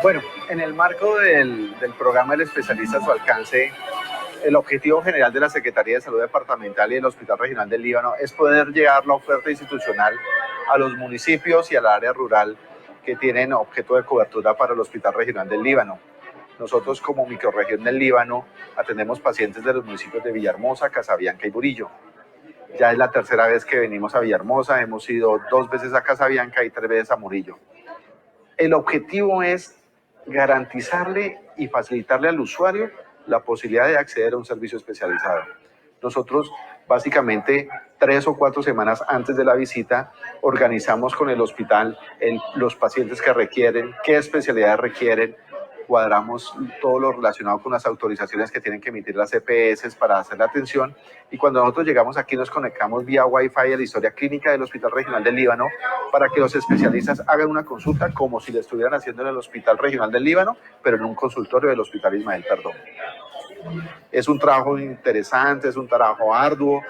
Bueno, en el marco del programa El Especialista a su alcance, el objetivo general de la Secretaría de Salud Departamental y del Hospital Regional del Líbano es poder llevar la oferta institucional a los municipios y al área rural que tienen objeto de cobertura para el Hospital Regional del Líbano. Nosotros, como microrregión del Líbano, atendemos pacientes de los municipios de Villahermosa, Casabianca y Burillo. Ya es la tercera vez que venimos a Villahermosa, hemos ido 2 veces a Casabianca y 3 veces a Murillo. El objetivo es garantizarle y facilitarle al usuario la posibilidad de acceder a un servicio especializado. Nosotros, básicamente, 3 o 4 semanas antes de la visita, organizamos con el hospital los pacientes que requieren, qué especialidades requieren, cuadramos todo lo relacionado con las autorizaciones que tienen que emitir las EPS para hacer la atención, y cuando nosotros llegamos aquí nos conectamos vía Wi-Fi a la historia clínica del Hospital Regional del Líbano para que los especialistas hagan una consulta como si lo estuvieran haciendo en el Hospital Regional del Líbano, pero en un consultorio del Hospital Ismael Perdomo. Es un trabajo interesante, es un trabajo arduo.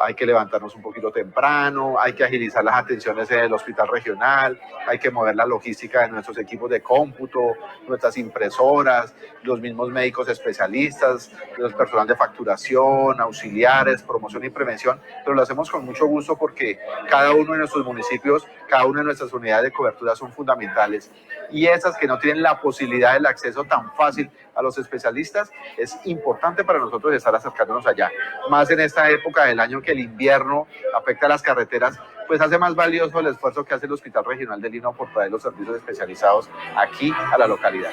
Hay que levantarnos un poquito temprano, hay que agilizar las atenciones en el hospital regional, hay que mover la logística de nuestros equipos de cómputo, nuestras impresoras, los mismos médicos especialistas, los personal de facturación, auxiliares, promoción y prevención, pero lo hacemos con mucho gusto porque cada uno de nuestros municipios, cada una de nuestras unidades de cobertura son fundamentales, y esas que no tienen la posibilidad del acceso tan fácil a los especialistas, es importante para nosotros estar acercándonos allá. Más en esta época del año que el invierno afecta a las carreteras, pues hace más valioso el esfuerzo que hace el Hospital Regional del Líbano por traer los servicios especializados aquí a la localidad.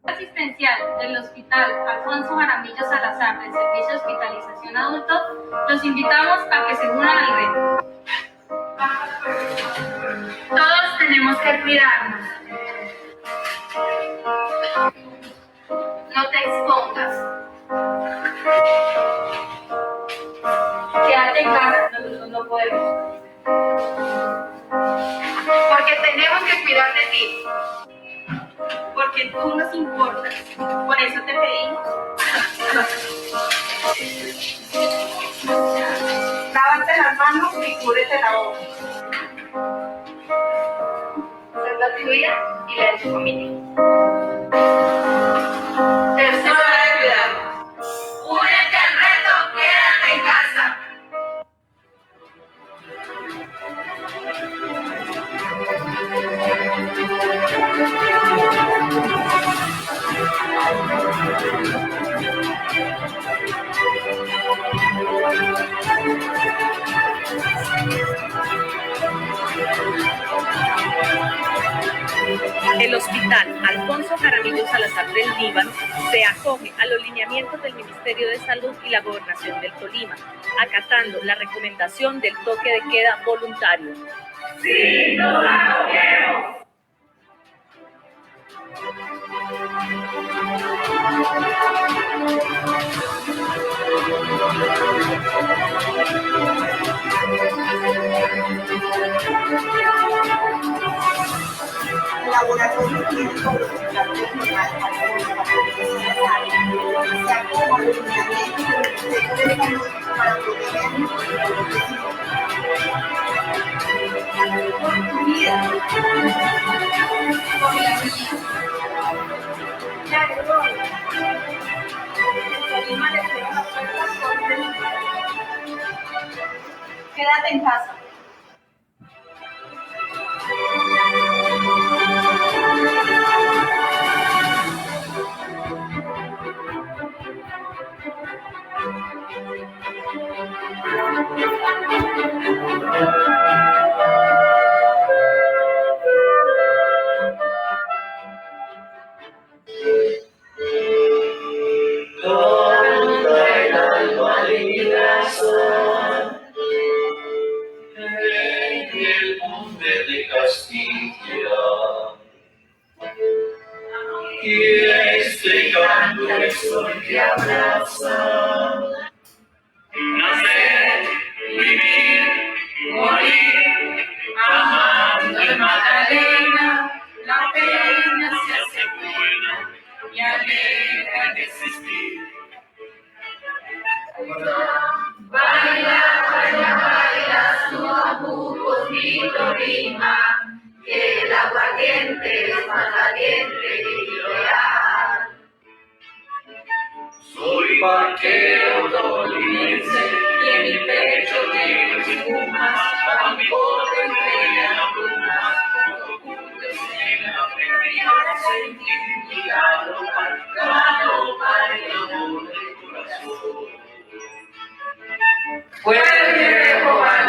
Asistencial del Hospital Alfonso Jaramillo Salazar del Servicio de Hospitalización Adulto, los invitamos a que se unan al reto. Todos tenemos que cuidarnos. No te expongas. Quédate en casa, nosotros no podemos. Porque tenemos que cuidar de ti. Porque tú nos importas. Por eso te pedimos. Lávate las manos y cúbrete la boca. Esa es la tuya y la de tu familia. Tercera de cuidado. Únete al reto, quédate en casa. El Hospital Alfonso Jaramillo Salazar del Líbano se acoge a los lineamientos del Ministerio de Salud y la Gobernación del Tolima, acatando la recomendación del toque de queda voluntario. ¡Sí, nos acogemos! Laboratorio Clínico del Hospital Regional Alfonso Jaramillo Salazar se acoge a los lineamientos del Ministerio de Salud para protegernos por tu vida. con la mía. Claro, no. Tolima le cierra las puertas con quédate en casa. Y este canto es sol que abraza. Nacer, vivir, morir, amando en Magdalena, la pena se hace buena y alegra de existir. Baila, baila, baila, su abuco, mi Tolima, que el aguardiente es más valiente y leal. Soy vaquero tolimense y en mi pecho tengo espumas, para mi boca entrega plumas, como ocurres en la feria, sentir mi galopar el amor del corazón. Puede robar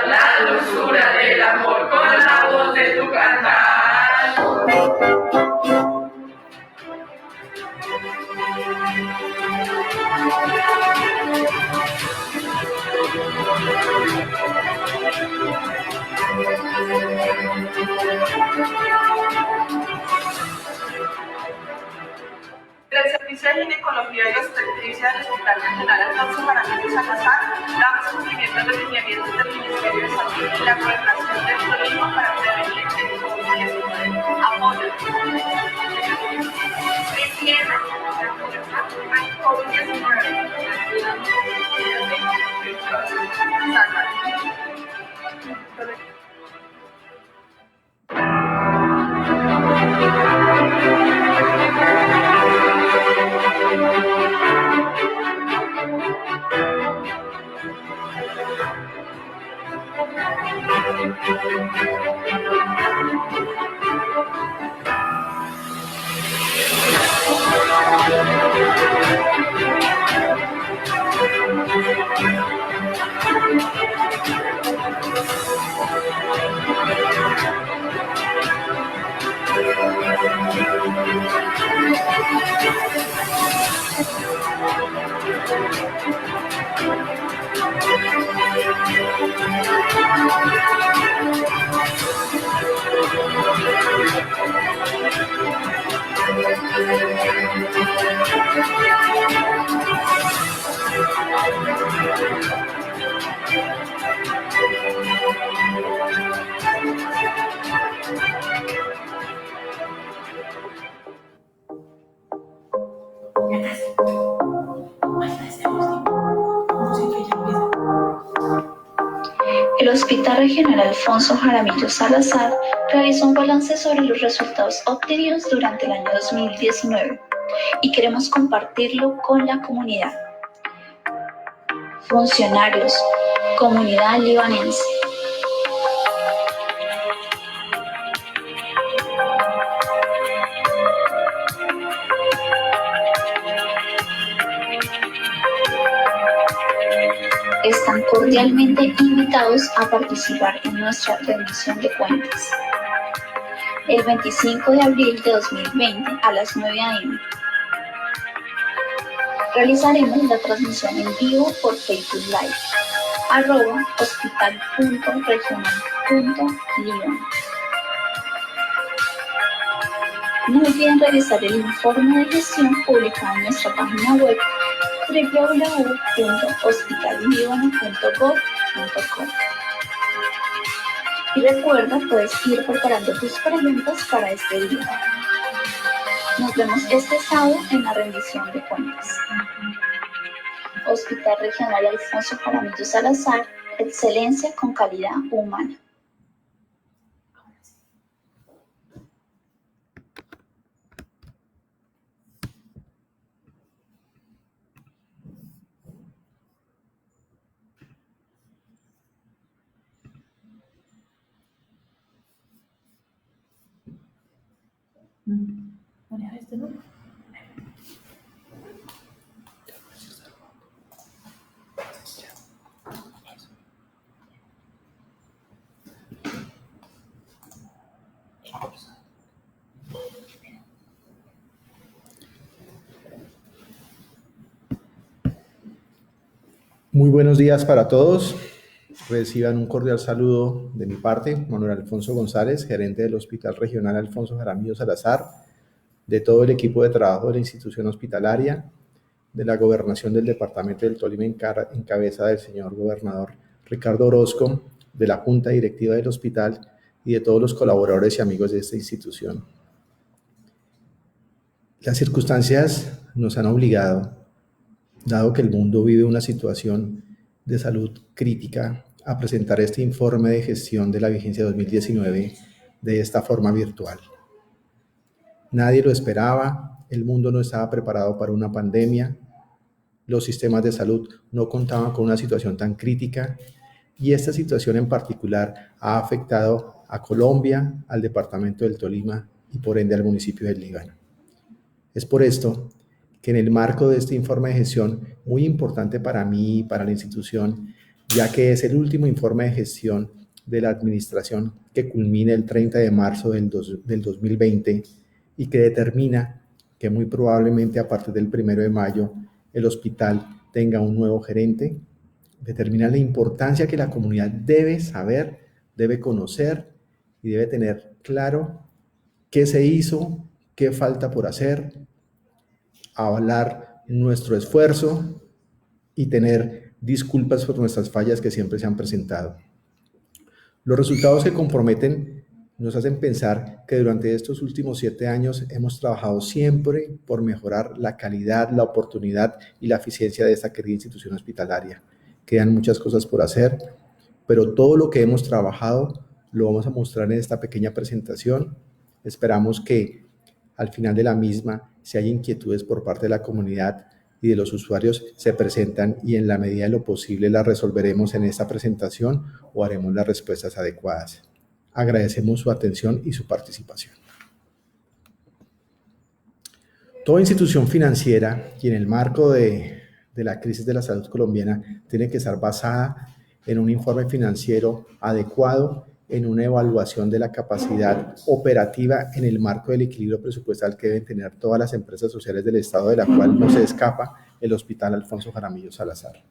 la dulzura del amor con la voz de tu cantar. Del Servicio de Ginecología y Obstetricia del Hospital Regional Alfonso Jaramillo Salazar, damos cumplimiento a los lineamientos del Ministerio de Salud y la Gobernación del Tolima para prevenir el COVID-19. Apoyo. Prefiera la puerta al COVID-19. El Hospital Regional Alfonso Jaramillo Salazar realizó un balance sobre los resultados obtenidos durante el año 2019 y queremos compartirlo con la comunidad. Funcionarios, comunidad libanense. Están cordialmente invitados a participar en nuestra rendición de cuentas el 25 de abril de 2020 a las 9 a.m. Realizaremos la transmisión en vivo por Facebook Live, @hospital.regional.liban. No olviden revisar el informe de gestión publicado en nuestra página web www.hospitallibano.gov.co. Y recuerda, puedes ir preparando tus preguntas para este día. Nos vemos este sábado en la rendición de cuentas. Hospital Regional Alfonso Jaramillo Salazar, excelencia con calidad humana. Maneja este número. Muy buenos días para todos. Reciban un cordial saludo de mi parte, Manuel Alfonso González, gerente del Hospital Regional Alfonso Jaramillo Salazar, de todo el equipo de trabajo de la institución hospitalaria, de la gobernación del departamento del Tolima en cabeza del señor gobernador Ricardo Orozco, de la junta directiva del hospital y de todos los colaboradores y amigos de esta institución. Las circunstancias nos han obligado, dado que el mundo vive una situación de salud crítica, a presentar este informe de gestión de la vigencia 2019 de esta forma virtual. Nadie lo esperaba, el mundo no estaba preparado para una pandemia, los sistemas de salud no contaban con una situación tan crítica y esta situación en particular ha afectado a Colombia, al departamento del Tolima y por ende al municipio del Líbano. Es por esto que en el marco de este informe de gestión, muy importante para mí y para la institución, ya que es el último informe de gestión de la administración que culmina el 30 de marzo del 2020 y que determina que muy probablemente a partir del 1 de mayo el hospital tenga un nuevo gerente, determina la importancia que la comunidad debe saber, debe conocer y debe tener claro qué se hizo, qué falta por hacer, avalar nuestro esfuerzo y tener disculpas por nuestras fallas que siempre se han presentado. Los resultados que comprometen nos hacen pensar que durante estos últimos 7 años hemos trabajado siempre por mejorar la calidad, la oportunidad y la eficiencia de esta querida institución hospitalaria. Quedan muchas cosas por hacer, pero todo lo que hemos trabajado lo vamos a mostrar en esta pequeña presentación. Esperamos que al final de la misma, si hay inquietudes por parte de la comunidad y de los usuarios, se presentan y en la medida de lo posible las resolveremos en esta presentación o haremos las respuestas adecuadas. Agradecemos su atención y su participación. Toda institución financiera y en el marco de la crisis de la salud colombiana tiene que estar basada en un informe financiero adecuado, en una evaluación de la capacidad operativa en el marco del equilibrio presupuestal que deben tener todas las empresas sociales del Estado, de la cual no se escapa el Hospital Alfonso Jaramillo Salazar.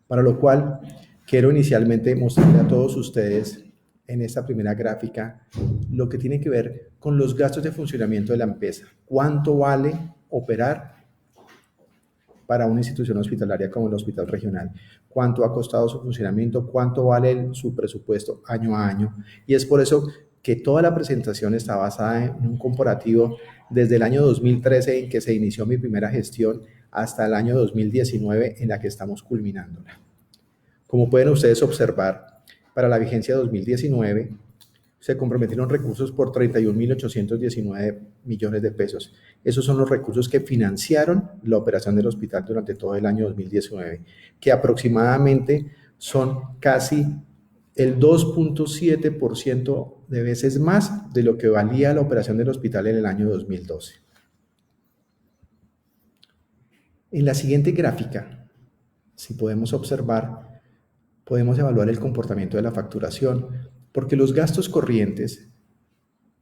Para lo cual, quiero inicialmente mostrarle a todos ustedes en esta primera gráfica lo que tiene que ver con los gastos de funcionamiento de la empresa. ¿Cuánto vale operar para una institución hospitalaria como el Hospital Regional? ¿Cuánto ha costado su funcionamiento? ¿Cuánto vale su presupuesto año a año? Y es por eso que toda la presentación está basada en un comparativo desde el año 2013 en que se inició mi primera gestión hasta el año 2019 en la que estamos culminándola. Como pueden ustedes observar, para la vigencia 2019 se comprometieron recursos por 31.819 millones de pesos. Esos son los recursos que financiaron la operación del hospital durante todo el año 2019, que aproximadamente son casi el 2.7% de veces más de lo que valía la operación del hospital en el año 2012. En la siguiente gráfica, si podemos observar, podemos evaluar el comportamiento de la facturación, porque los gastos corrientes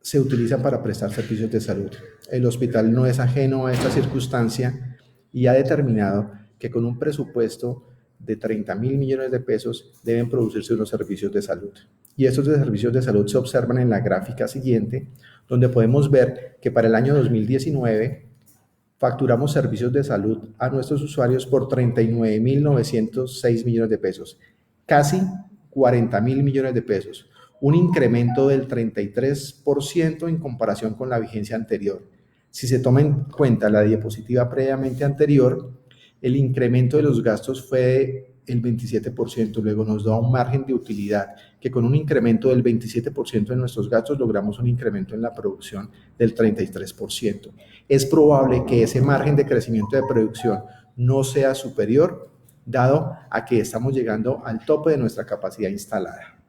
se utilizan para prestar servicios de salud. El hospital no es ajeno a esta circunstancia y ha determinado que con un presupuesto de 30.000 millones de pesos deben producirse unos servicios de salud. Y estos servicios de salud se observan en la gráfica siguiente, donde podemos ver que para el año 2019 facturamos servicios de salud a nuestros usuarios por 39.906 millones de pesos, casi 40.000 millones de pesos, un incremento del 33% en comparación con la vigencia anterior. Si se toma en cuenta la diapositiva previamente anterior, el incremento de los gastos fue el 27%, luego nos da un margen de utilidad que con un incremento del 27% de nuestros gastos logramos un incremento en la producción del 33%. Es probable que ese margen de crecimiento de producción no sea superior, dado a que estamos llegando al tope de nuestra capacidad instalada.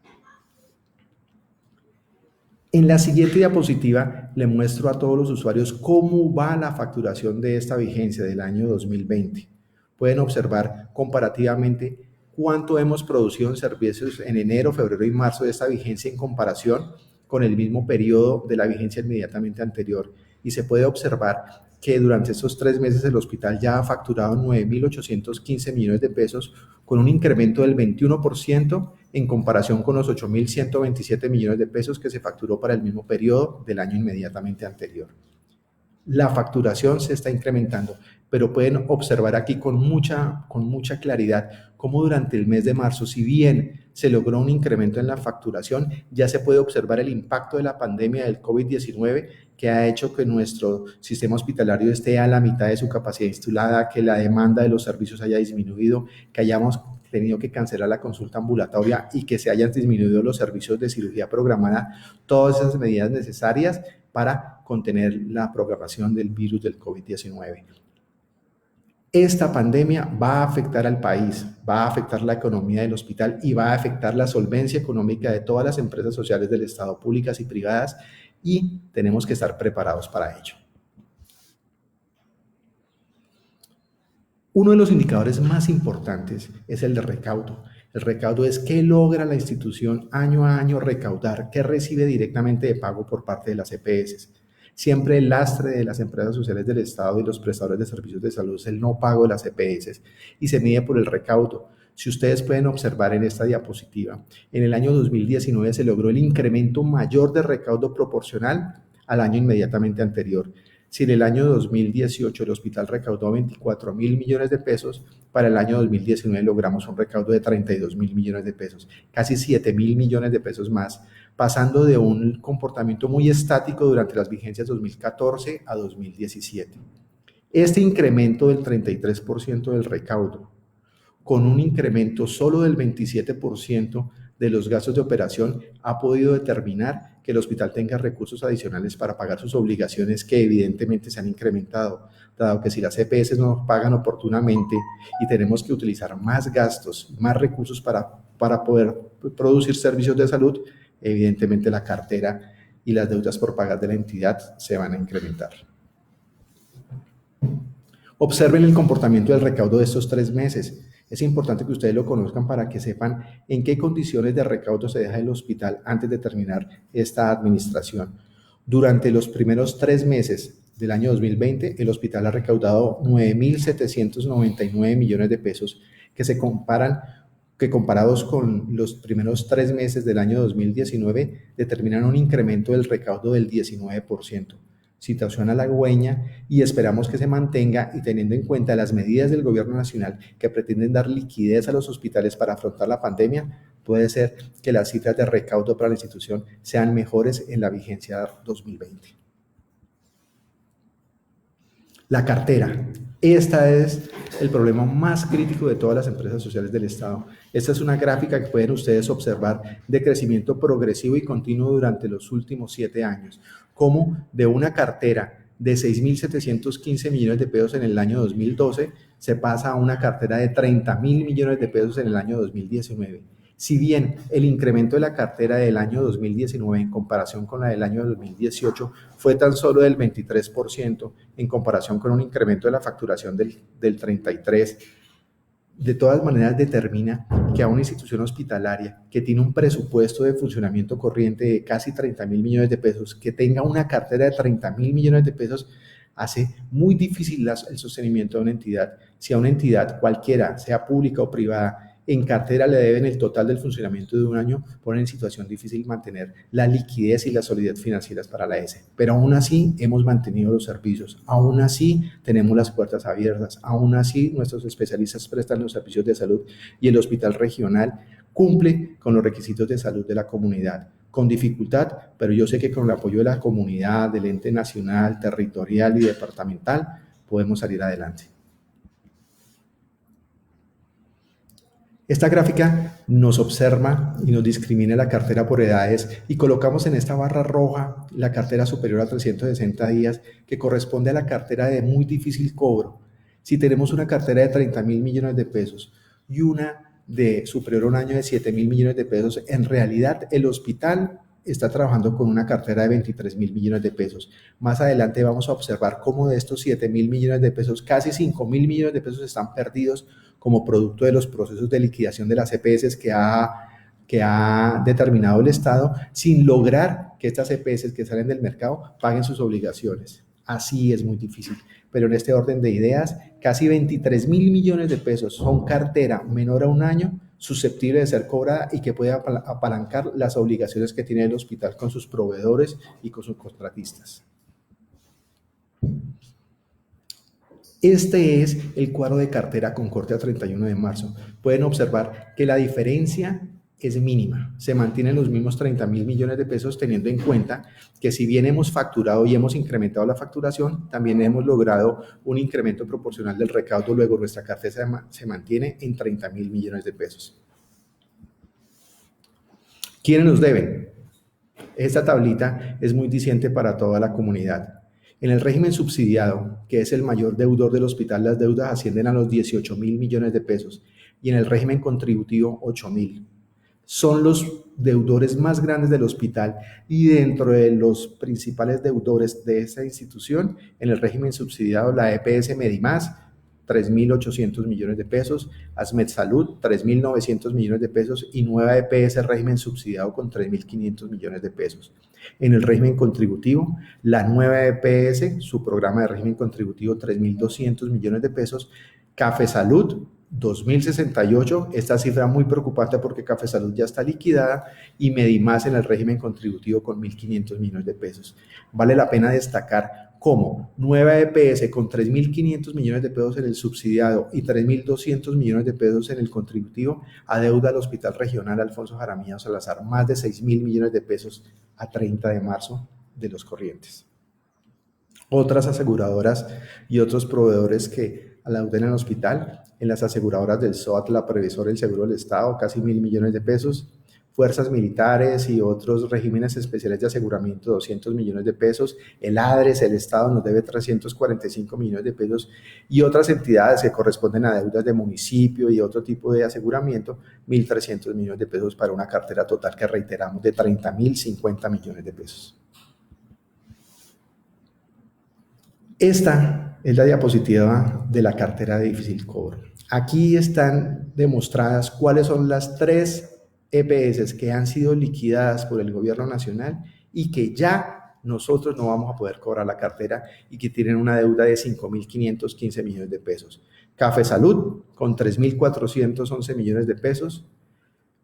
En la siguiente diapositiva le muestro a todos los usuarios cómo va la facturación de esta vigencia del año 2020. Pueden observar comparativamente cuánto hemos producido en servicios en enero, febrero y marzo de esta vigencia en comparación con el mismo periodo de la vigencia inmediatamente anterior. Y se puede observar que durante estos 3 meses el hospital ya ha facturado 9.815 millones de pesos con un incremento del 21% en comparación con los 8.127 millones de pesos que se facturó para el mismo periodo del año inmediatamente anterior. La facturación se está incrementando, pero pueden observar aquí con mucha claridad cómo durante el mes de marzo, si bien se logró un incremento en la facturación, ya se puede observar el impacto de la pandemia del COVID-19 que ha hecho que nuestro sistema hospitalario esté a la mitad de su capacidad instalada, que la demanda de los servicios haya disminuido, que hayamos tenido que cancelar la consulta ambulatoria y que se hayan disminuido los servicios de cirugía programada, todas esas medidas necesarias para contener la propagación del virus del COVID-19. Esta pandemia va a afectar al país, va a afectar la economía del hospital y va a afectar la solvencia económica de todas las empresas sociales del Estado, públicas y privadas, y tenemos que estar preparados para ello. Uno de los indicadores más importantes es el de recaudo. El recaudo es qué logra la institución año a año recaudar, qué recibe directamente de pago por parte de las EPS. Siempre el lastre de las empresas sociales del Estado y los prestadores de servicios de salud es el no pago de las EPS y se mide por el recaudo. Si ustedes pueden observar en esta diapositiva, en el año 2019 se logró el incremento mayor de recaudo proporcional al año inmediatamente anterior. Si en el año 2018 el hospital recaudó 24.000 millones de pesos, para el año 2019 logramos un recaudo de 32.000 millones de pesos, casi 7.000 millones de pesos más, pasando de un comportamiento muy estático durante las vigencias 2014 a 2017. Este incremento del 33% del recaudo, con un incremento solo del 27% de los gastos de operación, ha podido determinar que el hospital tenga recursos adicionales para pagar sus obligaciones que evidentemente se han incrementado, dado que si las EPS no pagan oportunamente y tenemos que utilizar más gastos, más recursos para poder producir servicios de salud, evidentemente la cartera y las deudas por pagar de la entidad se van a incrementar. Observen el comportamiento del recaudo de estos 3 meses. Es importante que ustedes lo conozcan para que sepan en qué condiciones de recaudo se deja el hospital antes de terminar esta administración. Durante los primeros 3 meses del año 2020, el hospital ha recaudado 9.799 millones de pesos que comparados con los primeros 3 meses del año 2019 determinan un incremento del recaudo del 19%. Situación halagüeña y esperamos que se mantenga, y teniendo en cuenta las medidas del gobierno nacional que pretenden dar liquidez a los hospitales para afrontar la pandemia, puede ser que las cifras de recaudo para la institución sean mejores en la vigencia 2020. La cartera. Este es el problema más crítico de todas las empresas sociales del Estado. Esta es una gráfica que pueden ustedes observar de crecimiento progresivo y continuo durante los últimos 7 años. Como de una cartera de 6.715 millones de pesos en el año 2012 se pasa a una cartera de 30.000 millones de pesos en el año 2019. Si bien el incremento de la cartera del año 2019 en comparación con la del año 2018 fue tan solo del 23% en comparación con un incremento de la facturación del 33%, de todas maneras determina que a una institución hospitalaria que tiene un presupuesto de funcionamiento corriente de casi 30.000 millones de pesos, que tenga una cartera de 30.000 millones de pesos, hace muy difícil el sostenimiento de una entidad. Si a una entidad cualquiera, sea pública o privada, en cartera le deben el total del funcionamiento de un año, pone en situación difícil mantener la liquidez y la solidez financieras para la ESE. Pero aún así hemos mantenido los servicios, aún así tenemos las puertas abiertas, aún así nuestros especialistas prestan los servicios de salud y el hospital regional cumple con los requisitos de salud de la comunidad. Con dificultad, pero yo sé que con el apoyo de la comunidad, del ente nacional, territorial y departamental, podemos salir adelante. Esta gráfica nos observa y nos discrimina la cartera por edades y colocamos en esta barra roja la cartera superior a 360 días que corresponde a la cartera de muy difícil cobro. Si tenemos una cartera de 30.000 millones de pesos y una de superior a un año de 7.000 millones de pesos, en realidad el hospital está trabajando con una cartera de 23.000 millones de pesos. Más adelante vamos a observar cómo de estos 7.000 millones de pesos, casi 5.000 millones de pesos están perdidos como producto de los procesos de liquidación de las EPS que ha determinado el Estado, sin lograr que estas EPS que salen del mercado paguen sus obligaciones. Así es muy difícil. Pero en este orden de ideas, casi 23.000 millones de pesos son cartera menor a un año, susceptible de ser cobrada y que puede apalancar las obligaciones que tiene el hospital con sus proveedores y con sus contratistas. Este es el cuadro de cartera con corte a 31 de marzo. Pueden observar que la diferencia es mínima. Se mantienen los mismos 30.000 millones de pesos, teniendo en cuenta que si bien hemos facturado y hemos incrementado la facturación, también hemos logrado un incremento proporcional del recaudo. Luego nuestra cartera se mantiene en 30.000 millones de pesos. ¿Quiénes nos deben? Esta tablita es muy diciente para toda la comunidad. En el régimen subsidiado, que es el mayor deudor del hospital, las deudas ascienden a los 18.000 millones de pesos y en el régimen contributivo 8.000. Son los deudores más grandes del hospital y dentro de los principales deudores de esa institución, en el régimen subsidiado, la EPS Medimás, 3.800 millones de pesos, ASMED Salud, 3.900 millones de pesos y nueva EPS régimen subsidiado con 3.500 millones de pesos. En el régimen contributivo, la nueva EPS, su programa de régimen contributivo, 3.200 millones de pesos, Café Salud, 2.068, esta cifra muy preocupante porque Café Salud ya está liquidada, y Medimás en el régimen contributivo con 1.500 millones de pesos. Vale la pena destacar cómo nueva EPS con 3.500 millones de pesos en el subsidiado y 3.200 millones de pesos en el contributivo adeuda al Hospital Regional Alfonso Jaramillo Salazar más de 6.000 millones de pesos a 30 de marzo de los corrientes. Otras aseguradoras y otros proveedores que adeudan al hospital, en las aseguradoras del SOAT, la Previsora, el Seguro del Estado, casi 1.000 millones de pesos, fuerzas militares y otros regímenes especiales de aseguramiento, 200 millones de pesos, el ADRES, el Estado nos debe 345 millones de pesos y otras entidades que corresponden a deudas de municipio y otro tipo de aseguramiento, 1.300 millones de pesos para una cartera total que reiteramos de 30.050 millones de pesos. Esta es la diapositiva de la cartera de difícil cobro. Aquí están demostradas cuáles son las 3 EPS que han sido liquidadas por el gobierno nacional y que ya nosotros no vamos a poder cobrar la cartera y que tienen una deuda de 5.515 millones de pesos. Café Salud con 3.411 millones de pesos,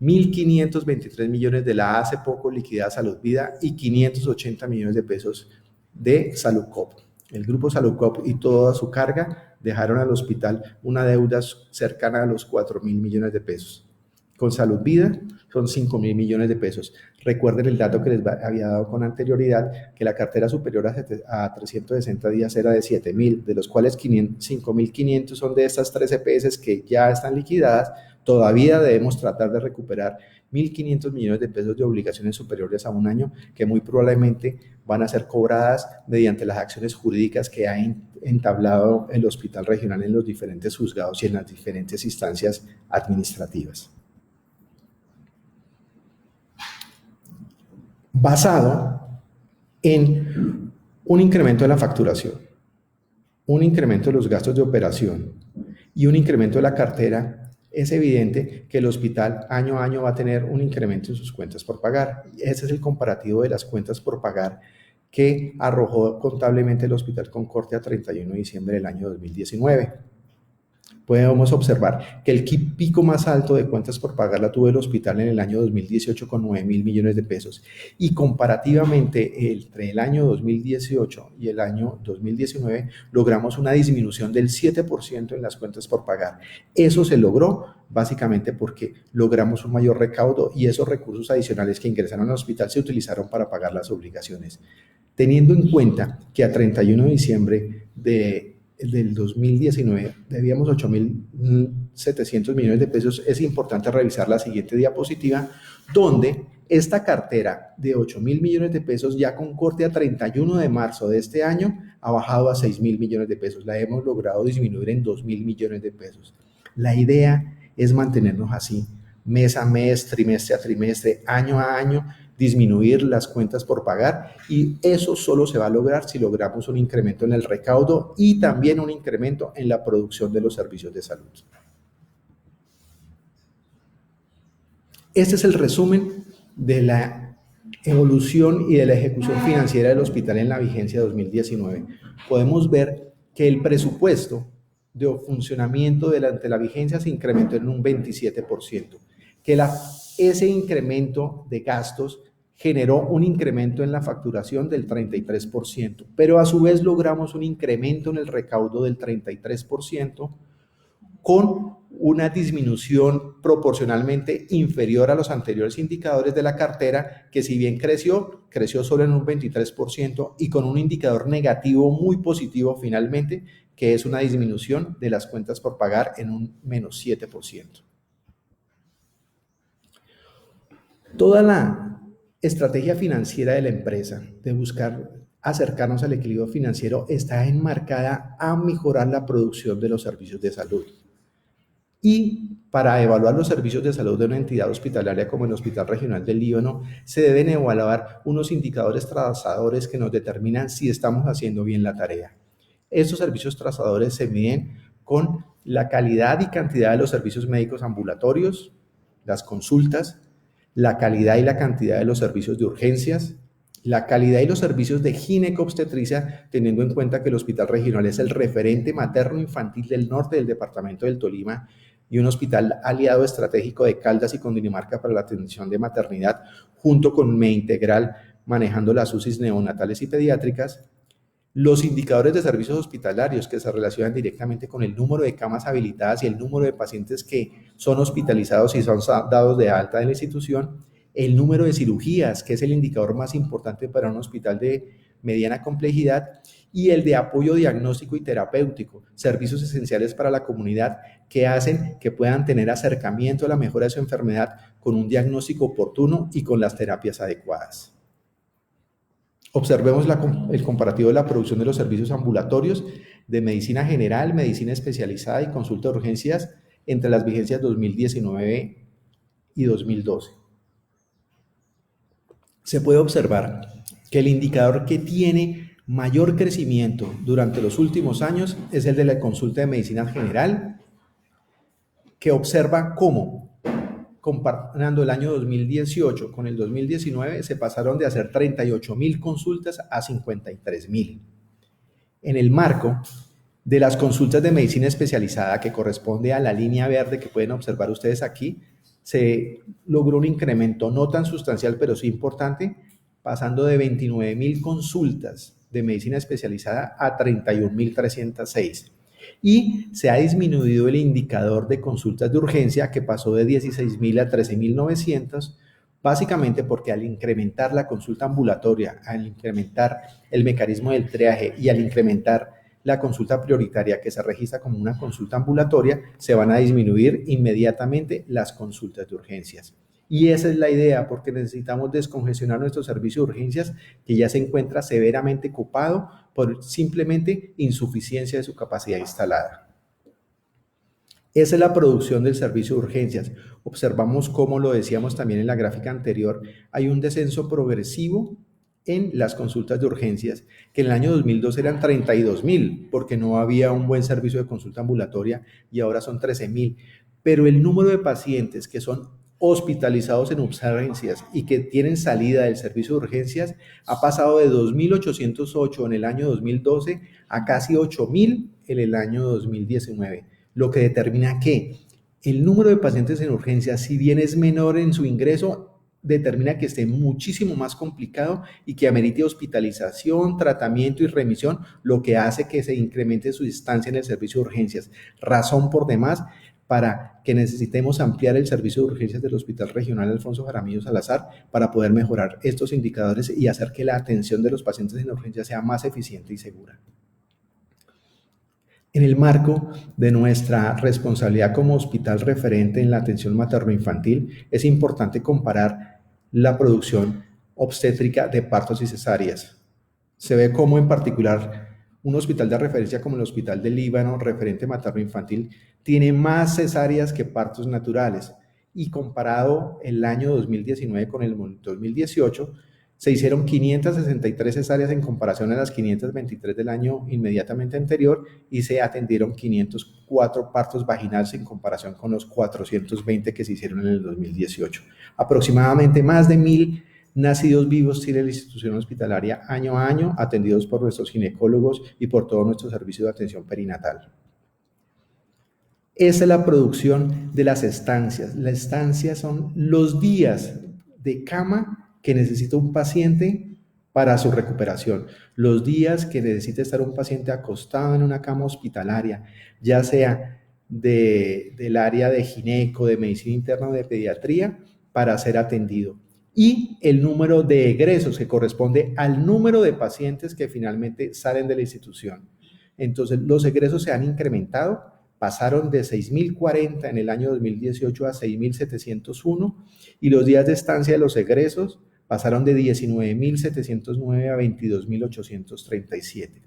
1.523 millones de la hace poco liquidada Salud Vida y 580 millones de pesos de Saludcop. El grupo Saludcop y toda su carga dejaron al hospital una deuda cercana a los 4.000 millones de pesos. Con Salud Vida son 5.000 millones de pesos. Recuerden el dato que les había dado con anterioridad, que la cartera superior a 360 días era de 7.000, de los cuales 5.500 son de estas 3 EPS que ya están liquidadas. Todavía debemos tratar de recuperar 1.500 millones de pesos de obligaciones superiores a un año, que muy probablemente van a ser cobradas mediante las acciones jurídicas que ha entablado el Hospital Regional en los diferentes juzgados y en las diferentes instancias administrativas. Basado en un incremento de la facturación, un incremento de los gastos de operación y un incremento de la cartera, es evidente que el hospital año a año va a tener un incremento en sus cuentas por pagar. Ese es el comparativo de las cuentas por pagar que arrojó contablemente el hospital con corte a 31 de diciembre del año 2019. Podemos observar que el pico más alto de cuentas por pagar la tuvo el hospital en el año 2018 con 9.000 millones de pesos y comparativamente entre el año 2018 y el año 2019 logramos una disminución del 7% en las cuentas por pagar. Eso se logró básicamente porque logramos un mayor recaudo y esos recursos adicionales que ingresaron al hospital se utilizaron para pagar las obligaciones. Teniendo en cuenta que a 31 de diciembre del 2019 debíamos 8.700 millones de pesos, es importante revisar la siguiente diapositiva, donde esta cartera de 8.000 millones de pesos ya con corte a 31 de marzo de este año ha bajado a 6.000 millones de pesos. La hemos logrado disminuir en 2.000 millones de pesos. La idea es mantenernos así, mes a mes, trimestre a trimestre, año a año, disminuir las cuentas por pagar, y eso solo se va a lograr si logramos un incremento en el recaudo y también un incremento en la producción de los servicios de salud. Este es el resumen de la evolución y de la ejecución financiera del hospital en la vigencia 2019. Podemos ver que el presupuesto de funcionamiento durante la vigencia se incrementó en un 27%, que ese incremento de gastos generó un incremento en la facturación del 33%, pero a su vez logramos un incremento en el recaudo del 33%, con una disminución proporcionalmente inferior a los anteriores indicadores de la cartera, que si bien creció solo en un 23% y con un indicador negativo muy positivo finalmente, que es una disminución de las cuentas por pagar en un menos 7%. Toda la estrategia financiera de la empresa de buscar acercarnos al equilibrio financiero está enmarcada a mejorar la producción de los servicios de salud. Y para evaluar los servicios de salud de una entidad hospitalaria como el Hospital Regional del Líbano, se deben evaluar unos indicadores trazadores que nos determinan si estamos haciendo bien la tarea. Estos servicios trazadores se miden con la calidad y cantidad de los servicios médicos ambulatorios, las consultas, la calidad y la cantidad de los servicios de urgencias, la calidad y los servicios de ginecobstetricia, teniendo en cuenta que el Hospital Regional es el referente materno-infantil del norte del departamento del Tolima y un hospital aliado estratégico de Caldas y Cundinamarca para la atención de maternidad, junto con Medintegral manejando las UCIs neonatales y pediátricas. Los indicadores de servicios hospitalarios que se relacionan directamente con el número de camas habilitadas y el número de pacientes que son hospitalizados y son dados de alta en la institución, el número de cirugías, que es el indicador más importante para un hospital de mediana complejidad, y el de apoyo diagnóstico y terapéutico, servicios esenciales para la comunidad que hacen que puedan tener acercamiento a la mejora de su enfermedad con un diagnóstico oportuno y con las terapias adecuadas. Observemos el comparativo de la producción de los servicios ambulatorios de medicina general, medicina especializada y consulta de urgencias entre las vigencias 2019 y 2012. Se puede observar que el indicador que tiene mayor crecimiento durante los últimos años es el de la consulta de medicina general, que observa cómo, comparando el año 2018 con el 2019, se pasaron de hacer 38.000 consultas a 53.000. En el marco de las consultas de medicina especializada, que corresponde a la línea verde que pueden observar ustedes aquí, se logró un incremento no tan sustancial, pero sí importante, pasando de 29.000 consultas de medicina especializada a 31.306. Y se ha disminuido el indicador de consultas de urgencia, que pasó de 16.000 a 13.900, básicamente porque al incrementar la consulta ambulatoria, al incrementar el mecanismo del triaje y al incrementar la consulta prioritaria que se registra como una consulta ambulatoria, se van a disminuir inmediatamente las consultas de urgencias. Y esa es la idea, porque necesitamos descongestionar nuestro servicio de urgencias, que ya se encuentra severamente copado por simplemente insuficiencia de su capacidad instalada. Esa es la producción del servicio de urgencias. Observamos, como lo decíamos también en la gráfica anterior, hay un descenso progresivo en las consultas de urgencias, que en el año 2002 eran 32.000, porque no había un buen servicio de consulta ambulatoria, y ahora son 13.000. Pero el número de pacientes que son hospitalizados en urgencias y que tienen salida del servicio de urgencias ha pasado de 2.808 en el año 2012 a casi 8.000 en el año 2019, lo que determina que el número de pacientes en urgencias, si bien es menor en su ingreso, determina que esté muchísimo más complicado y que amerite hospitalización, tratamiento y remisión, lo que hace que se incremente su estancia en el servicio de urgencias. Razón por demás para que necesitemos ampliar el servicio de urgencias del Hospital Regional Alfonso Jaramillo Salazar para poder mejorar estos indicadores y hacer que la atención de los pacientes en urgencias sea más eficiente y segura. En el marco de nuestra responsabilidad como hospital referente en la atención materno-infantil, es importante comparar la producción obstétrica de partos y cesáreas. Se ve cómo en particular un hospital de referencia como el Hospital del Líbano, referente materno-infantil, tiene más cesáreas que partos naturales. y comparado el año 2019 con el 2018, se hicieron 563 cesáreas en comparación a las 523 del año inmediatamente anterior y se atendieron 504 partos vaginales en comparación con los 420 que se hicieron en el 2018. Aproximadamente más de 1.000 nacidos vivos tiene la institución hospitalaria año a año, atendidos por nuestros ginecólogos y por todo nuestro servicio de atención perinatal. Esa es la producción de las estancias. Las estancias son los días de cama que necesita un paciente para su recuperación, los días que necesita estar un paciente acostado en una cama hospitalaria, ya sea del área de gineco, de medicina interna o de pediatría, para ser atendido. Y el número de egresos que corresponde al número de pacientes que finalmente salen de la institución. Entonces, los egresos se han incrementado, pasaron de 6.040 en el año 2018 a 6.701 y los días de estancia de los egresos pasaron de 19.709 a 22.837.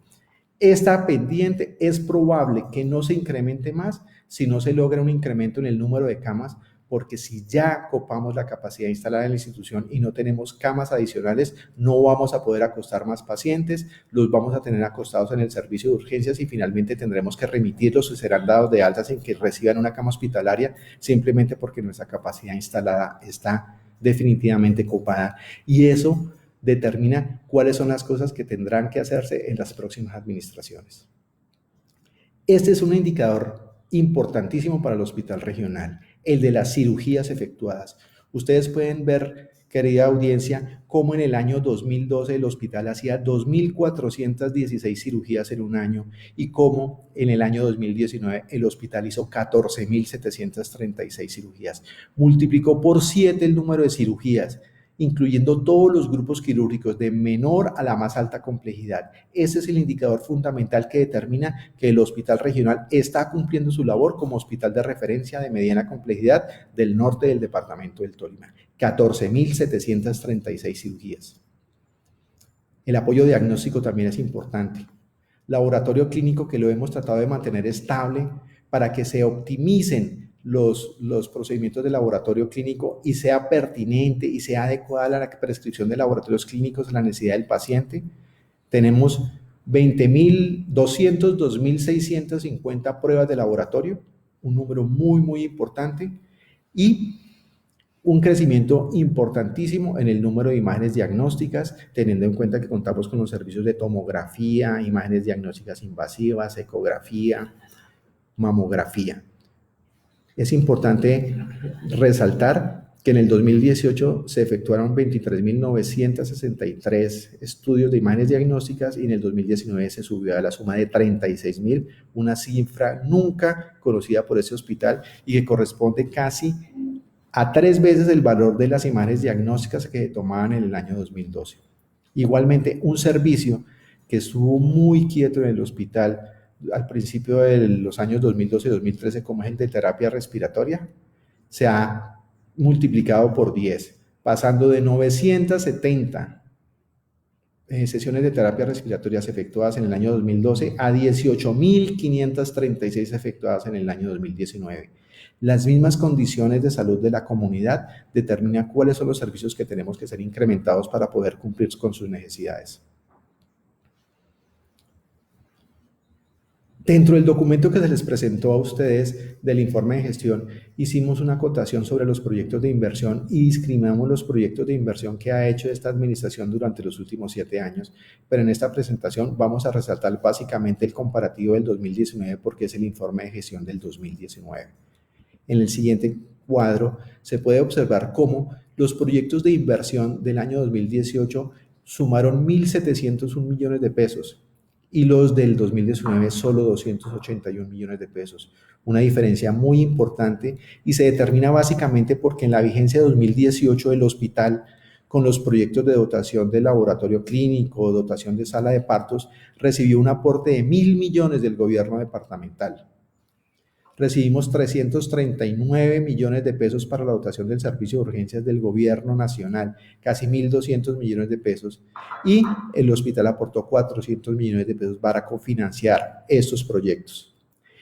Esta pendiente es probable que no se incremente más si no se logra un incremento en el número de camas, porque si ya copamos la capacidad instalada en la institución y no tenemos camas adicionales, no vamos a poder acostar más pacientes, los vamos a tener acostados en el servicio de urgencias y finalmente tendremos que remitirlos y serán dados de alta sin que reciban una cama hospitalaria, simplemente porque nuestra capacidad instalada está definitivamente copada. Y eso determina cuáles son las cosas que tendrán que hacerse en las próximas administraciones. Este es un indicador importantísimo para el hospital regional, el de las cirugías efectuadas. Ustedes pueden ver, querida audiencia, cómo en el año 2012 el hospital hacía 2.416 cirugías en un año y cómo en el año 2019 el hospital hizo 14.736 cirugías. Multiplicó por 7 el número de cirugías, incluyendo todos los grupos quirúrgicos de menor a la más alta complejidad. Ese es el indicador fundamental que determina que el hospital regional está cumpliendo su labor como hospital de referencia de mediana complejidad del norte del departamento del Tolima. 14.736 cirugías. El apoyo diagnóstico también es importante. Laboratorio clínico que lo hemos tratado de mantener estable para que se optimicen los procedimientos de laboratorio clínico y sea pertinente y sea adecuada la prescripción de laboratorios clínicos a la necesidad del paciente. Tenemos 2.650 pruebas de laboratorio, un número muy importante, y un crecimiento importantísimo en el número de imágenes diagnósticas, teniendo en cuenta que contamos con los servicios de tomografía, imágenes diagnósticas invasivas, ecografía, mamografía. Es importante resaltar que en el 2018 se efectuaron 23.963 estudios de imágenes diagnósticas y en el 2019 se subió a la suma de 36.000, una cifra nunca conocida por ese hospital y que corresponde casi a 3 veces el valor de las imágenes diagnósticas que se tomaban en el año 2012. Igualmente, un servicio que estuvo muy quieto en el hospital al principio de los años 2012 y 2013, como es el de terapia respiratoria, se ha multiplicado por 10, pasando de 970 sesiones de terapia respiratoria efectuadas en el año 2012 a 18.536 efectuadas en el año 2019. Las mismas condiciones de salud de la comunidad determinan cuáles son los servicios que tenemos que ser incrementados para poder cumplir con sus necesidades. Dentro del documento que se les presentó a ustedes del informe de gestión, hicimos una acotación sobre los proyectos de inversión y discriminamos los proyectos de inversión que ha hecho esta administración durante los últimos 7 años, pero en esta presentación vamos a resaltar básicamente el comparativo del 2019 porque es el informe de gestión del 2019. En el siguiente cuadro se puede observar cómo los proyectos de inversión del año 2018 sumaron 1.701 millones de pesos, y los del 2019 solo 281 millones de pesos. Una diferencia muy importante y se determina básicamente porque en la vigencia 2018 del hospital, con los proyectos de dotación de laboratorio clínico, dotación de sala de partos, recibió un aporte de 1.000 millones del gobierno departamental. Recibimos 339 millones de pesos para la dotación del servicio de urgencias del gobierno nacional, casi 1.200 millones de pesos, y el hospital aportó 400 millones de pesos para cofinanciar estos proyectos.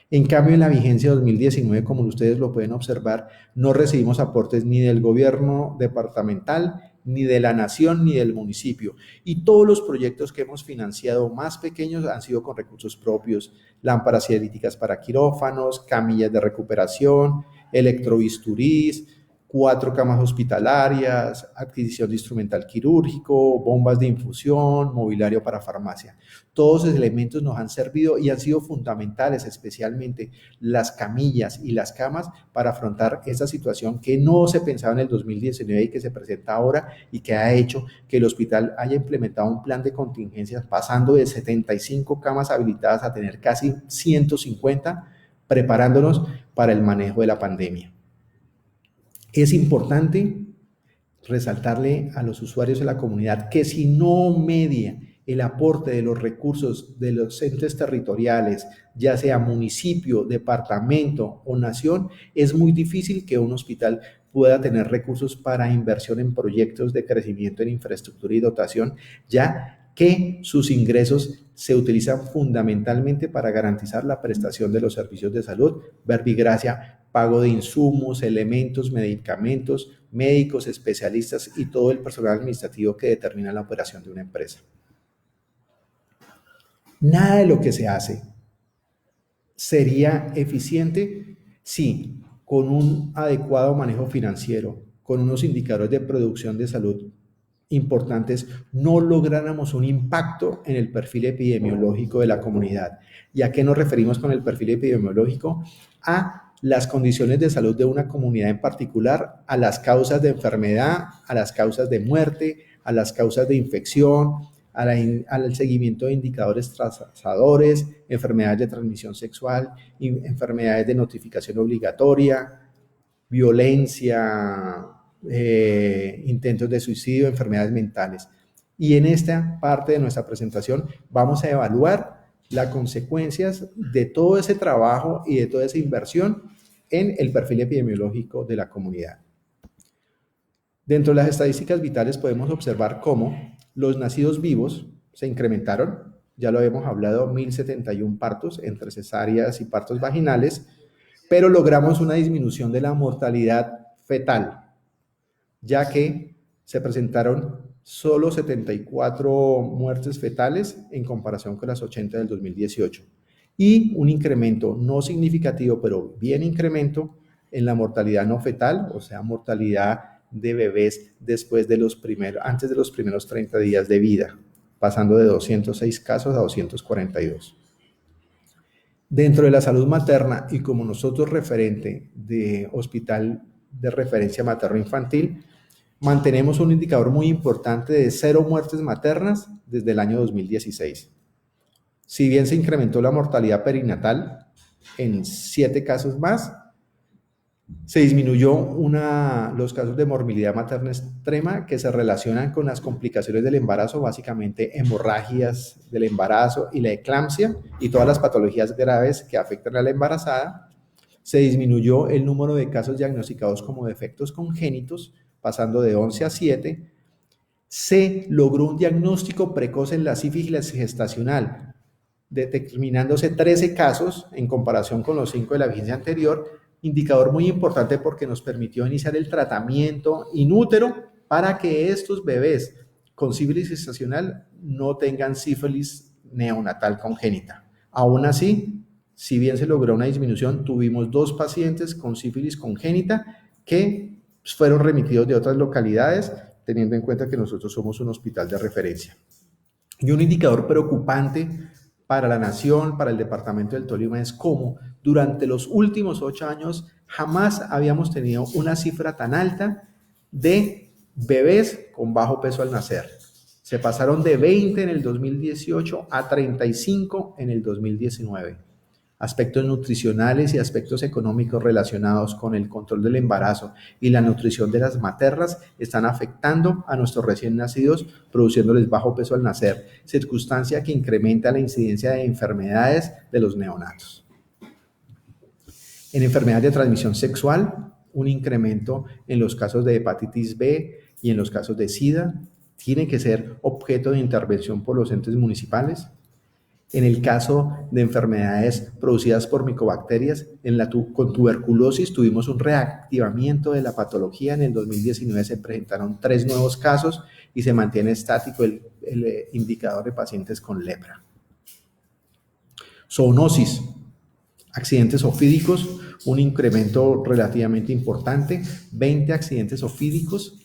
En cambio, en la vigencia 2019, como ustedes lo pueden observar, no recibimos aportes ni del gobierno departamental, ni de la nación, ni del municipio. Y todos los proyectos que hemos financiado más pequeños han sido con recursos propios: lámparas dialíticas para quirófanos, camillas de recuperación, electrobisturís, 4 camas hospitalarias, adquisición de instrumental quirúrgico, bombas de infusión, mobiliario para farmacia. Todos esos elementos nos han servido y han sido fundamentales, especialmente las camillas y las camas, para afrontar esta situación que no se pensaba en el 2019 y que se presenta ahora, y que ha hecho que el hospital haya implementado un plan de contingencias, pasando de 75 camas habilitadas a tener casi 150, preparándonos para el manejo de la pandemia. Es importante resaltarle a los usuarios de la comunidad que si no media el aporte de los recursos de los entes territoriales, ya sea municipio, departamento o nación, es muy difícil que un hospital pueda tener recursos para inversión en proyectos de crecimiento en infraestructura y dotación, ya que sus ingresos se utilizan fundamentalmente para garantizar la prestación de los servicios de salud, verbigracia, pago de insumos, elementos, medicamentos, médicos, especialistas y todo el personal administrativo que determina la operación de una empresa. Nada de lo que se hace sería eficiente si, con un adecuado manejo financiero, con unos indicadores de producción de salud importantes, no lográramos un impacto en el perfil epidemiológico de la comunidad. ¿Y a qué nos referimos con el perfil epidemiológico? A las condiciones de salud de una comunidad en particular, a las causas de enfermedad, a las causas de muerte, a las causas de infección, al seguimiento de indicadores trazadores, enfermedades de transmisión sexual, enfermedades de notificación obligatoria, violencia, intentos de suicidio, enfermedades mentales. Y en esta parte de nuestra presentación vamos a evaluar las consecuencias de todo ese trabajo y de toda esa inversión en el perfil epidemiológico de la comunidad. Dentro de las estadísticas vitales podemos observar cómo los nacidos vivos se incrementaron. Ya lo hemos hablado, 1.071 partos entre cesáreas y partos vaginales, pero logramos una disminución de la mortalidad fetal, ya que se presentaron solo 74 muertes fetales en comparación con las 80 del 2018, y un incremento no significativo, pero bien incremento en la mortalidad no fetal, o sea, mortalidad de bebés antes de los primeros 30 días de vida, pasando de 206 casos a 242. Dentro de la salud materna, y como nosotros referente de Hospital de Referencia Materno-Infantil, mantenemos un indicador muy importante de 0 muertes maternas desde el año 2016. Si bien se incrementó la mortalidad perinatal en 7 casos más, se disminuyó los casos de morbilidad materna extrema que se relacionan con las complicaciones del embarazo, básicamente hemorragias del embarazo y la eclampsia y todas las patologías graves que afectan a la embarazada. Se disminuyó el número de casos diagnosticados como defectos congénitos, pasando de 11 a 7. Se logró un diagnóstico precoz en la sífilis gestacional, determinándose 13 casos en comparación con los 5 de la vigencia anterior, indicador muy importante porque nos permitió iniciar el tratamiento in útero para que estos bebés con sífilis gestacional no tengan sífilis neonatal congénita. Aún así, si bien se logró una disminución, tuvimos 2 pacientes con sífilis congénita que fueron remitidos de otras localidades, teniendo en cuenta que nosotros somos un hospital de referencia. Y un indicador preocupante para la nación, para el departamento del Tolima, es cómo durante los últimos 8 años jamás habíamos tenido una cifra tan alta de bebés con bajo peso al nacer. Se pasaron de 20 en el 2018 a 35 en el 2019. Aspectos nutricionales y aspectos económicos relacionados con el control del embarazo y la nutrición de las maternas están afectando a nuestros recién nacidos, produciéndoles bajo peso al nacer, circunstancia que incrementa la incidencia de enfermedades de los neonatos. En enfermedades de transmisión sexual, un incremento en los casos de hepatitis B y en los casos de SIDA tiene que ser objeto de intervención por los entes municipales. En el caso de enfermedades producidas por micobacterias, con tuberculosis tuvimos un reactivamiento de la patología. En el 2019 se presentaron 3 nuevos casos y se mantiene estático el indicador de pacientes con lepra. Zoonosis, accidentes ofídicos, un incremento relativamente importante, 20 accidentes ofídicos,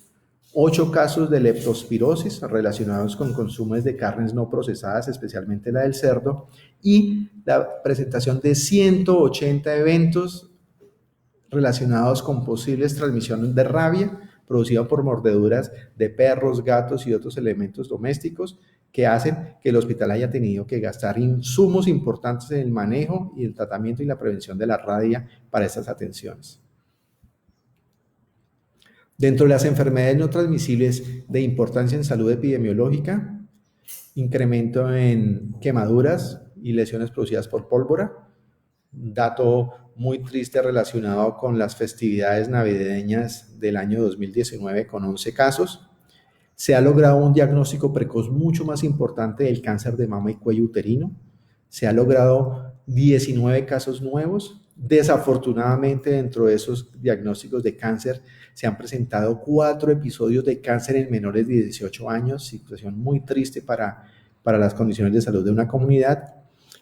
8 casos de leptospirosis relacionados con consumos de carnes no procesadas, especialmente la del cerdo, y la presentación de 180 eventos relacionados con posibles transmisiones de rabia producida por mordeduras de perros, gatos y otros elementos domésticos que hacen que el hospital haya tenido que gastar insumos importantes en el manejo y el tratamiento y la prevención de la rabia para estas atenciones. Dentro de las enfermedades no transmisibles de importancia en salud epidemiológica, incremento en quemaduras y lesiones producidas por pólvora, un dato muy triste relacionado con las festividades navideñas del año 2019 con 11 casos. Se ha logrado un diagnóstico precoz mucho más importante del cáncer de mama y cuello uterino. Se ha logrado 19 casos nuevos. Desafortunadamente, dentro de esos diagnósticos de cáncer se han presentado 4 episodios de cáncer en menores de 18 años, situación muy triste para las condiciones de salud de una comunidad.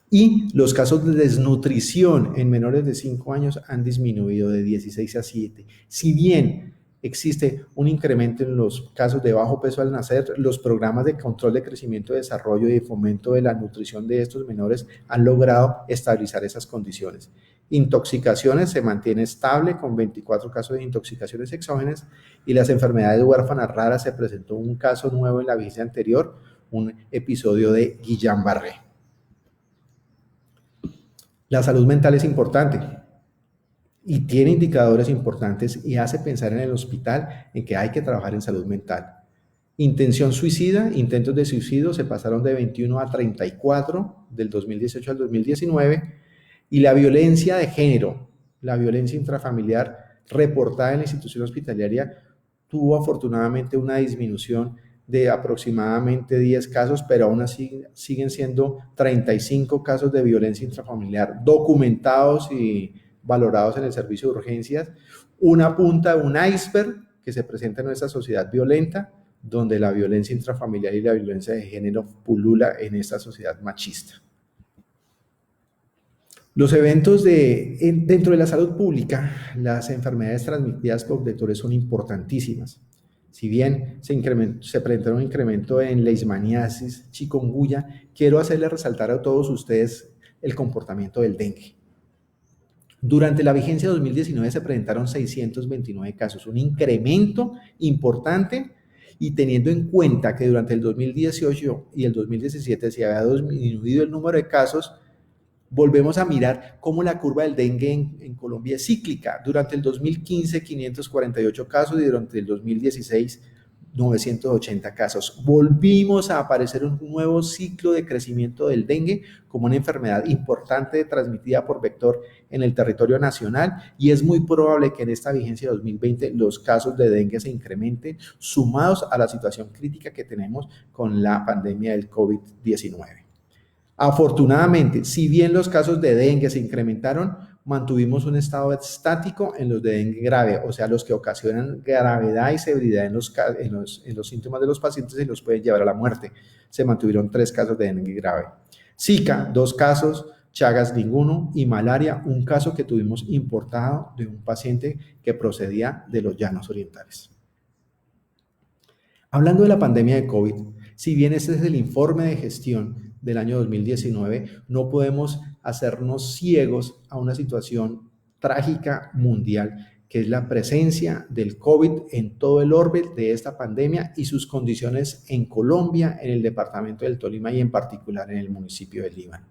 Y los casos de desnutrición en menores de 5 años han disminuido de 16 a 7. Si bien existe un incremento en los casos de bajo peso al nacer, los programas de control de crecimiento, desarrollo y de fomento de la nutrición de estos menores han logrado estabilizar esas condiciones. Intoxicaciones se mantiene estable con 24 casos de intoxicaciones exógenas, y las enfermedades huérfanas raras se presentó un caso nuevo en la vigencia anterior, un episodio de Guillain-Barré. La salud mental es importante y tiene indicadores importantes y hace pensar en el hospital en que hay que trabajar en salud mental. Intención suicida, intentos de suicidio se pasaron de 21 a 34 del 2018 al 2019, y la violencia de género, la violencia intrafamiliar reportada en la institución hospitalaria tuvo afortunadamente una disminución de aproximadamente 10 casos, pero aún así siguen siendo 35 casos de violencia intrafamiliar documentados y valorados en el servicio de urgencias, una punta de un iceberg que se presenta en nuestra sociedad violenta, donde la violencia intrafamiliar y la violencia de género pulula en esta sociedad machista. Los eventos dentro de la salud pública, las enfermedades transmitidas por vectores son importantísimas. Si bien se presenta un incremento en leishmaniasis, chikungunya, quiero hacerles resaltar a todos ustedes el comportamiento del dengue. Durante la vigencia 2019 se presentaron 629 casos, un incremento importante, y teniendo en cuenta que durante el 2018 y el 2017 se había disminuido el número de casos, volvemos a mirar cómo la curva del dengue en Colombia es cíclica. Durante el 2015, 548 casos, y durante el 2016, 980 casos. Volvimos a aparecer un nuevo ciclo de crecimiento del dengue como una enfermedad importante transmitida por vector en el territorio nacional, y es muy probable que en esta vigencia de 2020 los casos de dengue se incrementen, sumados a la situación crítica que tenemos con la pandemia del COVID-19. Afortunadamente, si bien los casos de dengue se incrementaron, mantuvimos un estado estático en los de dengue grave, o sea, los que ocasionan gravedad y severidad en los síntomas de los pacientes y los pueden llevar a la muerte. Se mantuvieron 3 casos de dengue grave. Zika, 2 casos, Chagas, ninguno, y malaria, un caso que tuvimos importado de un paciente que procedía de los Llanos Orientales. Hablando de la pandemia de COVID, si bien este es el informe de gestión del año 2019, no podemos hacernos ciegos a una situación trágica mundial, que es la presencia del COVID en todo el orbe de esta pandemia y sus condiciones en Colombia, en el departamento del Tolima y en particular en el municipio de Líbano.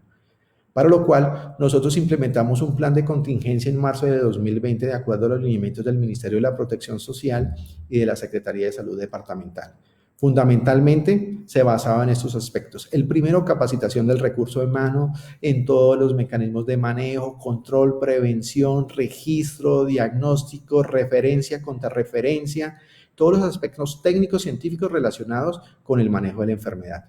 Para lo cual, nosotros implementamos un plan de contingencia en marzo de 2020 de acuerdo a los lineamientos del Ministerio de la Protección Social y de la Secretaría de Salud Departamental. Fundamentalmente se basaba en estos aspectos. El primero, capacitación del recurso humano en todos los mecanismos de manejo, control, prevención, registro, diagnóstico, referencia, contrarreferencia, todos los aspectos técnicos científicos relacionados con el manejo de la enfermedad.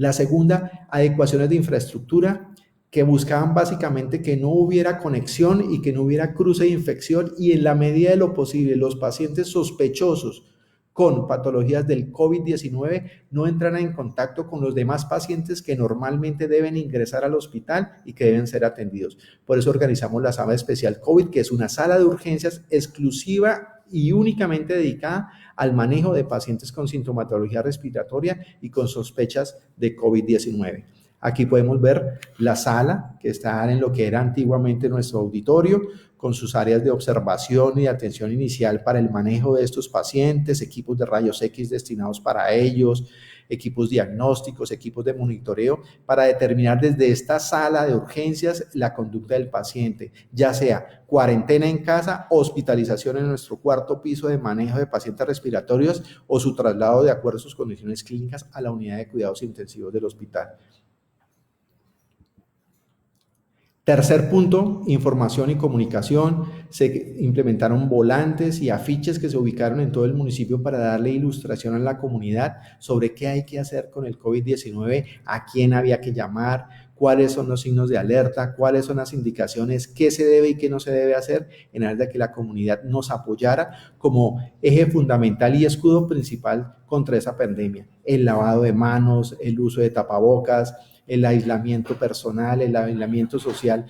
La segunda, adecuaciones de infraestructura que buscaban básicamente que no hubiera conexión y que no hubiera cruce de infección y en la medida de lo posible los pacientes sospechosos con patologías del COVID-19 no entran en contacto con los demás pacientes que normalmente deben ingresar al hospital y que deben ser atendidos. Por eso organizamos la sala especial COVID, que es una sala de urgencias exclusiva y únicamente dedicada al manejo de pacientes con sintomatología respiratoria y con sospechas de COVID-19. Aquí podemos ver la sala que está en lo que era antiguamente nuestro auditorio, con sus áreas de observación y de atención inicial para el manejo de estos pacientes, equipos de rayos X destinados para ellos, equipos diagnósticos, equipos de monitoreo, para determinar desde esta sala de urgencias la conducta del paciente, ya sea cuarentena en casa, hospitalización en nuestro cuarto piso de manejo de pacientes respiratorios o su traslado de acuerdo a sus condiciones clínicas a la unidad de cuidados intensivos del hospital. Tercer punto, información y comunicación. Se implementaron volantes y afiches que se ubicaron en todo el municipio para darle ilustración a la comunidad sobre qué hay que hacer con el COVID-19, a quién había que llamar, cuáles son los signos de alerta, cuáles son las indicaciones, qué se debe y qué no se debe hacer, en aras de que la comunidad nos apoyara como eje fundamental y escudo principal contra esa pandemia. El lavado de manos, el uso de tapabocas, el aislamiento personal, el aislamiento social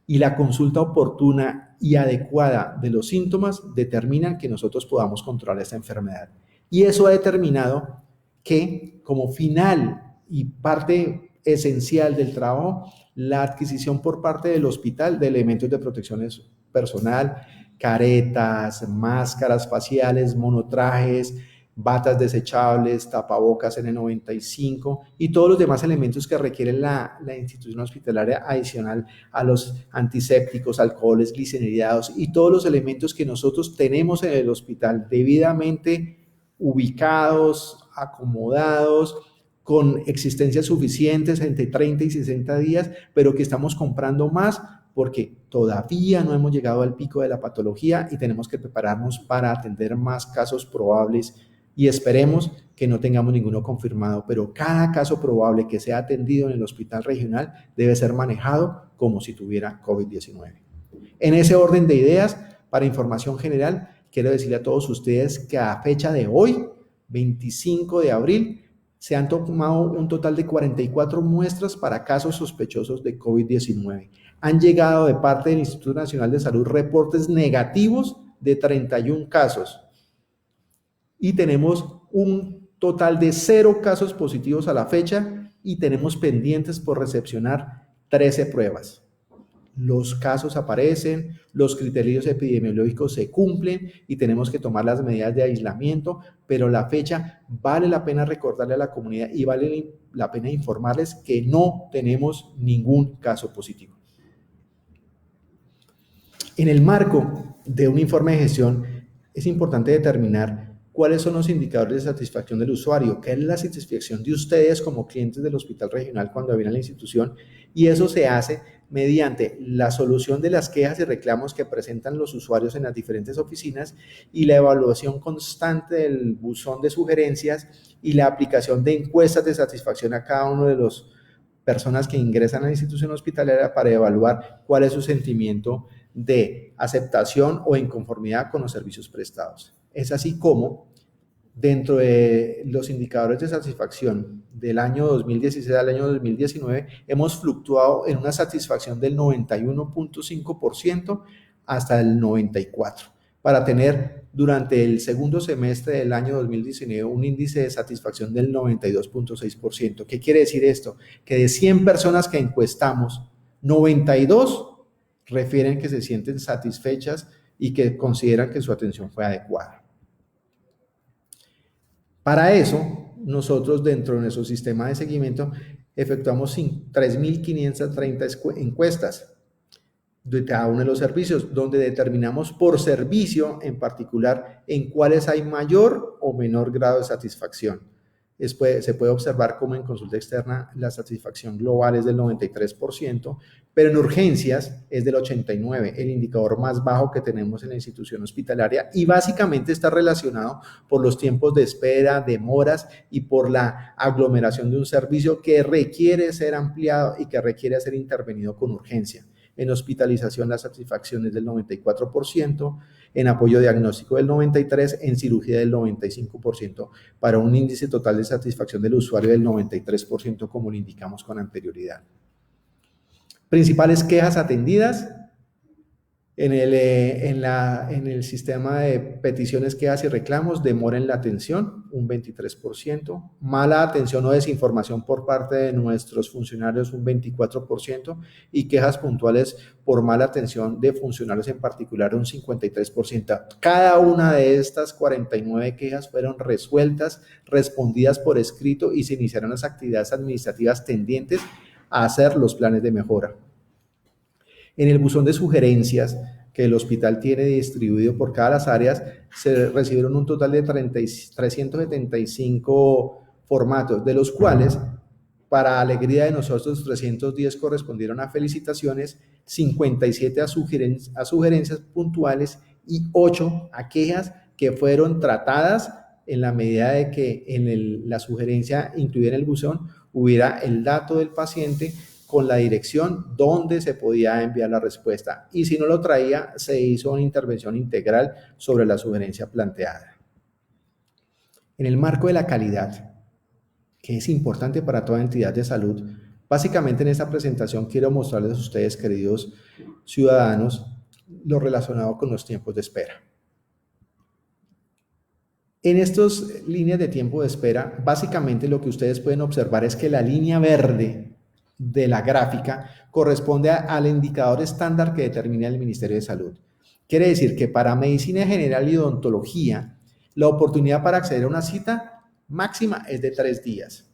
y la consulta oportuna y adecuada de los síntomas determinan que nosotros podamos controlar esta enfermedad. Y eso ha determinado que como final y parte esencial del trabajo, la adquisición por parte del hospital de elementos de protección personal, caretas, máscaras faciales, monotrajes, batas desechables, tapabocas N95 y todos los demás elementos que requiere la institución hospitalaria adicional a los antisépticos, alcoholes, gliceridados y todos los elementos que nosotros tenemos en el hospital debidamente ubicados, acomodados, con existencias suficientes entre 30 y 60 días, pero que estamos comprando más porque todavía no hemos llegado al pico de la patología y tenemos que prepararnos para atender más casos probables y esperemos que no tengamos ninguno confirmado, pero cada caso probable que sea atendido en el hospital regional debe ser manejado como si tuviera COVID-19. En ese orden de ideas, para información general, quiero decirle a todos ustedes que a fecha de hoy, 25 de abril, se han tomado un total de 44 muestras para casos sospechosos de COVID-19. Han llegado de parte del Instituto Nacional de Salud reportes negativos de 31 casos. Y tenemos un total de 0 casos positivos a la fecha y tenemos pendientes por recepcionar 13 pruebas. Los casos aparecen, los criterios epidemiológicos se cumplen y tenemos que tomar las medidas de aislamiento, pero la fecha vale la pena recordarle a la comunidad y vale la pena informarles que no tenemos ningún caso positivo. En el marco de un informe de gestión es importante determinar cuáles son los indicadores de satisfacción del usuario, qué es la satisfacción de ustedes como clientes del hospital regional cuando vienen a la institución, y eso se hace mediante la solución de las quejas y reclamos que presentan los usuarios en las diferentes oficinas y la evaluación constante del buzón de sugerencias y la aplicación de encuestas de satisfacción a cada uno de las personas que ingresan a la institución hospitalaria para evaluar cuál es su sentimiento de aceptación o inconformidad con los servicios prestados. Es así como dentro de los indicadores de satisfacción del año 2016 al año 2019 hemos fluctuado en una satisfacción del 91.5% hasta el 94%, para tener durante el segundo semestre del año 2019 un índice de satisfacción del 92.6%. ¿Qué quiere decir esto? Que de 100 personas que encuestamos, 92 refieren que se sienten satisfechas y que consideran que su atención fue adecuada. Para eso, nosotros dentro de nuestro sistema de seguimiento efectuamos 3.530 encuestas de cada uno de los servicios, donde determinamos por servicio en particular en cuáles hay mayor o menor grado de satisfacción. se puede observar como en consulta externa la satisfacción global es del 93%, pero en urgencias es del 89%, el indicador más bajo que tenemos en la institución hospitalaria, y básicamente está relacionado por los tiempos de espera, demoras y por la aglomeración de un servicio que requiere ser ampliado y que requiere ser intervenido con urgencia. En hospitalización la satisfacción es del 94%, en apoyo diagnóstico del 93%, en cirugía del 95%, para un índice total de satisfacción del usuario del 93%, como lo indicamos con anterioridad. Principales quejas atendidas. En el sistema de peticiones, quejas y reclamos, demora en la atención, un 23%, mala atención o desinformación por parte de nuestros funcionarios, un 24%, y quejas puntuales por mala atención de funcionarios en particular, un 53%. Cada una de estas 49 quejas fueron resueltas, respondidas por escrito, y se iniciaron las actividades administrativas tendientes a hacer los planes de mejora. En el buzón de sugerencias que el hospital tiene distribuido por cada las áreas, se recibieron un total de 375 formatos, de los cuales, para alegría de nosotros, 310 correspondieron a felicitaciones, 57 a sugerencias puntuales y 8 a quejas que fueron tratadas en la medida de que en la sugerencia incluida en el buzón hubiera el dato del paciente con la dirección donde se podía enviar la respuesta, y si no lo traía, se hizo una intervención integral sobre la sugerencia planteada. En el marco de la calidad, que es importante para toda entidad de salud, básicamente en esta presentación quiero mostrarles a ustedes, queridos ciudadanos, lo relacionado con los tiempos de espera. En estas líneas de tiempo de espera, básicamente lo que ustedes pueden observar es que la línea verde de la gráfica corresponde al indicador estándar que determina el Ministerio de Salud. Quiere decir que para medicina general y odontología, la oportunidad para acceder a una cita máxima es de 3 días.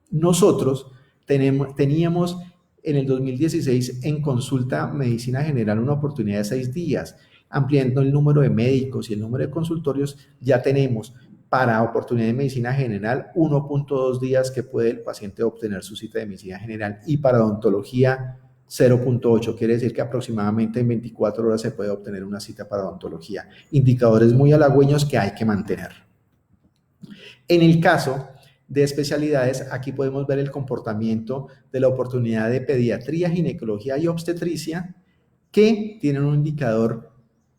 Nosotros teníamos en el 2016 en consulta medicina general una oportunidad de 6 días. Ampliando el número de médicos y el número de consultorios, ya tenemos para oportunidad de medicina general 1.2 días que puede el paciente obtener su cita de medicina general, y para odontología 0.8, quiere decir que aproximadamente en 24 horas se puede obtener una cita para odontología. Indicadores muy halagüeños que hay que mantener. En el caso de especialidades, aquí podemos ver el comportamiento de la oportunidad de pediatría, ginecología y obstetricia, que tienen un indicador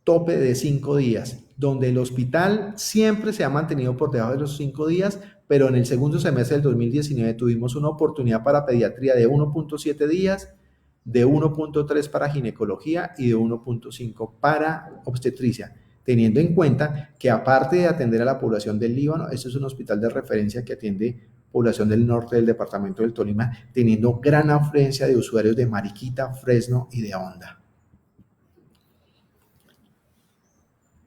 tope de 5 días, donde el hospital siempre se ha mantenido por debajo de los 5 días, pero en el segundo semestre del 2019 tuvimos una oportunidad para pediatría de 1.7 días, de 1.3 para ginecología y de 1.5 para obstetricia, teniendo en cuenta que aparte de atender a la población del Líbano, este es un hospital de referencia que atiende población del norte del departamento del Tolima, teniendo gran afluencia de usuarios de Mariquita, Fresno y de Honda.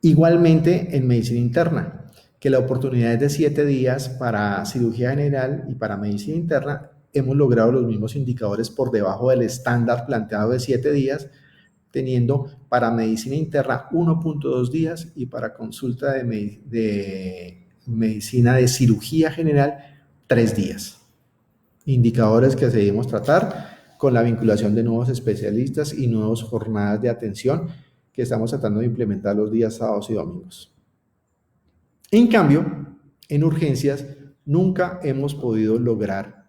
Igualmente en medicina interna, que la oportunidad es de 7 días para cirugía general, y para medicina interna hemos logrado los mismos indicadores por debajo del estándar planteado de 7 días, teniendo para medicina interna 1.2 días y para consulta de medicina de cirugía general 3 días. Indicadores que debemos tratar con la vinculación de nuevos especialistas y nuevas jornadas de atención que estamos tratando de implementar los días sábados y domingos. En cambio, en urgencias nunca hemos podido lograr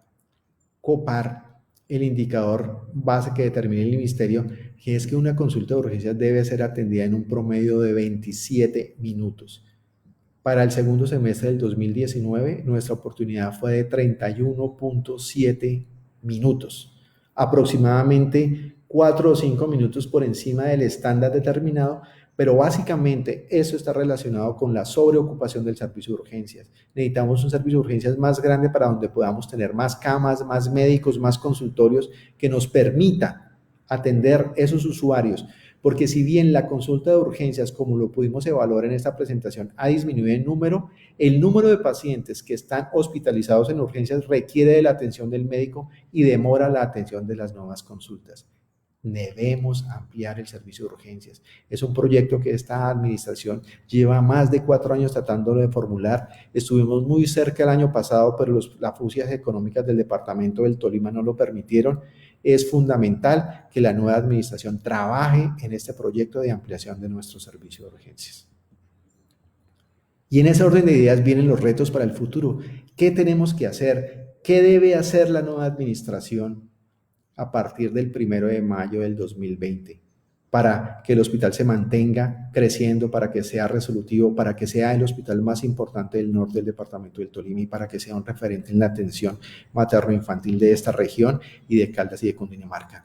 copar el indicador base que determina el ministerio, que es que una consulta de urgencias debe ser atendida en un promedio de 27 minutos. Para el segundo semestre del 2019, nuestra oportunidad fue de 31.7 minutos, aproximadamente 4 o 5 minutos por encima del estándar determinado, pero básicamente eso está relacionado con la sobreocupación del servicio de urgencias. Necesitamos un servicio de urgencias más grande para donde podamos tener más camas, más médicos, más consultorios que nos permita atender esos usuarios, porque si bien la consulta de urgencias, como lo pudimos evaluar en esta presentación, ha disminuido en número, el número de pacientes que están hospitalizados en urgencias requiere de la atención del médico y demora la atención de las nuevas consultas. Debemos ampliar el servicio de urgencias. Es un proyecto que esta administración lleva más de 4 años tratándolo de formular. Estuvimos muy cerca el año pasado, pero las faucias económicas del departamento del Tolima no lo permitieron. Es fundamental que la nueva administración trabaje en este proyecto de ampliación de nuestro servicio de urgencias. Y en ese orden de ideas vienen los retos para el futuro. ¿Qué tenemos que hacer? ¿Qué debe hacer la nueva administración a partir del 1 de mayo del 2020 para que el hospital se mantenga creciendo, para que sea resolutivo, para que sea el hospital más importante del norte del departamento del Tolima y para que sea un referente en la atención materno-infantil de esta región y de Caldas y de Cundinamarca?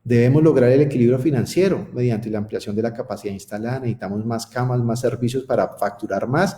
Debemos lograr el equilibrio financiero mediante la ampliación de la capacidad instalada. Necesitamos más camas, más servicios para facturar más.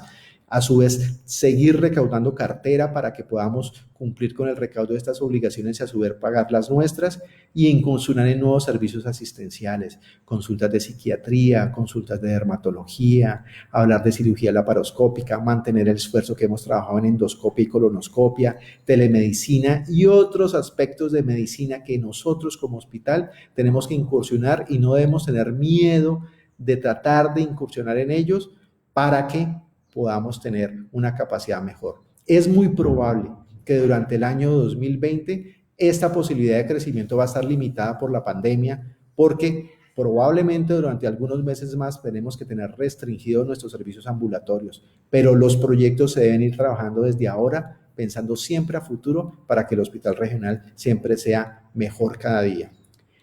A su vez, seguir recaudando cartera para que podamos cumplir con el recaudo de estas obligaciones y a su vez pagar las nuestras y incursionar en nuevos servicios asistenciales, consultas de psiquiatría, consultas de dermatología, hablar de cirugía laparoscópica, mantener el esfuerzo que hemos trabajado en endoscopia y colonoscopia, telemedicina y otros aspectos de medicina que nosotros como hospital tenemos que incursionar y no debemos tener miedo de tratar de incursionar en ellos para que podamos tener una capacidad mejor. Es muy probable que durante el año 2020 esta posibilidad de crecimiento va a estar limitada por la pandemia, porque probablemente durante algunos meses más tenemos que tener restringidos nuestros servicios ambulatorios, pero los proyectos se deben ir trabajando desde ahora, pensando siempre a futuro para que el hospital regional siempre sea mejor cada día.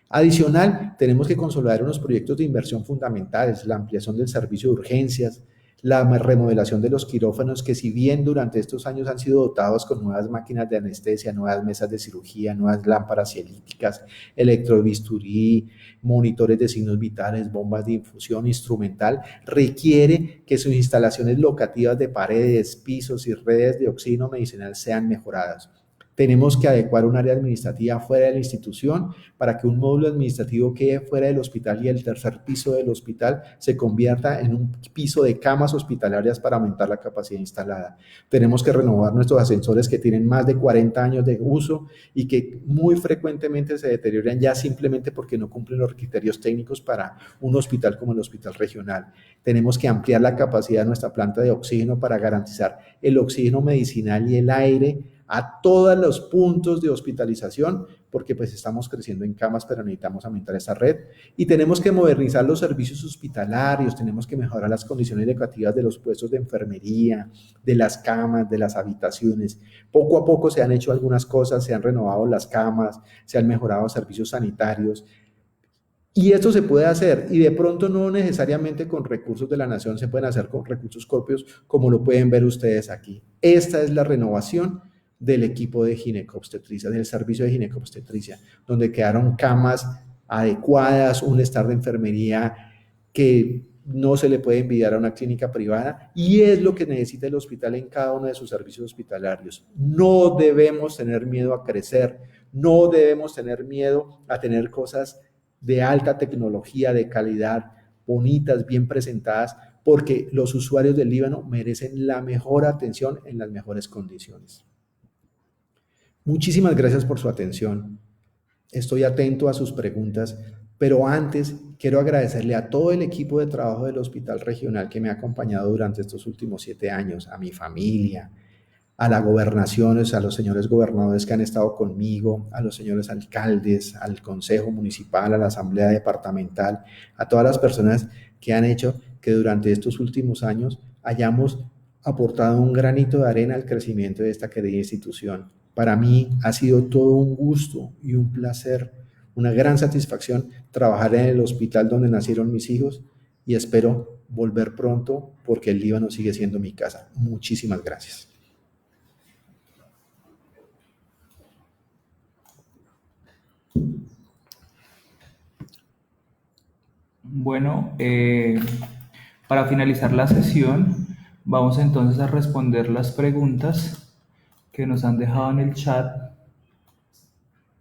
Adicional, tenemos que consolidar unos proyectos de inversión fundamentales, la ampliación del servicio de urgencias, la remodelación de los quirófanos que si bien durante estos años han sido dotados con nuevas máquinas de anestesia, nuevas mesas de cirugía, nuevas lámparas cielíticas, electrobisturí, monitores de signos vitales, bombas de infusión instrumental, requiere que sus instalaciones locativas de paredes, pisos y redes de oxígeno medicinal sean mejoradas. Tenemos que adecuar un área administrativa fuera de la institución para que un módulo administrativo quede fuera del hospital y el tercer piso del hospital se convierta en un piso de camas hospitalarias para aumentar la capacidad instalada. Tenemos que renovar nuestros ascensores que tienen más de 40 años de uso y que muy frecuentemente se deterioran ya simplemente porque no cumplen los criterios técnicos para un hospital como el hospital regional. Tenemos que ampliar la capacidad de nuestra planta de oxígeno para garantizar el oxígeno medicinal y el aire a todos los puntos de hospitalización, porque pues estamos creciendo en camas, pero necesitamos aumentar esa red. Y tenemos que modernizar los servicios hospitalarios, tenemos que mejorar las condiciones educativas de los puestos de enfermería, de las camas, de las habitaciones. Poco a poco se han hecho algunas cosas, se han renovado las camas, se han mejorado servicios sanitarios. Y esto se puede hacer, y de pronto no necesariamente con recursos de la nación, se pueden hacer con recursos propios, como lo pueden ver ustedes aquí. Esta es la renovación del equipo de ginecobstetricia, del servicio de ginecobstetricia, donde quedaron camas adecuadas, un staff de enfermería que no se le puede envidiar a una clínica privada, y es lo que necesita el hospital en cada uno de sus servicios hospitalarios. No debemos tener miedo a crecer, no debemos tener miedo a tener cosas de alta tecnología, de calidad, bonitas, bien presentadas, porque los usuarios del Líbano merecen la mejor atención en las mejores condiciones. Muchísimas gracias por su atención. Estoy atento a sus preguntas, pero antes quiero agradecerle a todo el equipo de trabajo del Hospital Regional que me ha acompañado durante estos últimos 7 años, a mi familia, a la gobernación, a los señores gobernadores que han estado conmigo, a los señores alcaldes, al Consejo Municipal, a la Asamblea Departamental, a todas las personas que han hecho que durante estos últimos años hayamos aportado un granito de arena al crecimiento de esta querida institución. Para mí ha sido todo un gusto y un placer, una gran satisfacción trabajar en el hospital donde nacieron mis hijos y espero volver pronto porque el Líbano sigue siendo mi casa. Muchísimas gracias. Bueno, para finalizar la sesión, vamos entonces a responder las preguntas que nos han dejado en el chat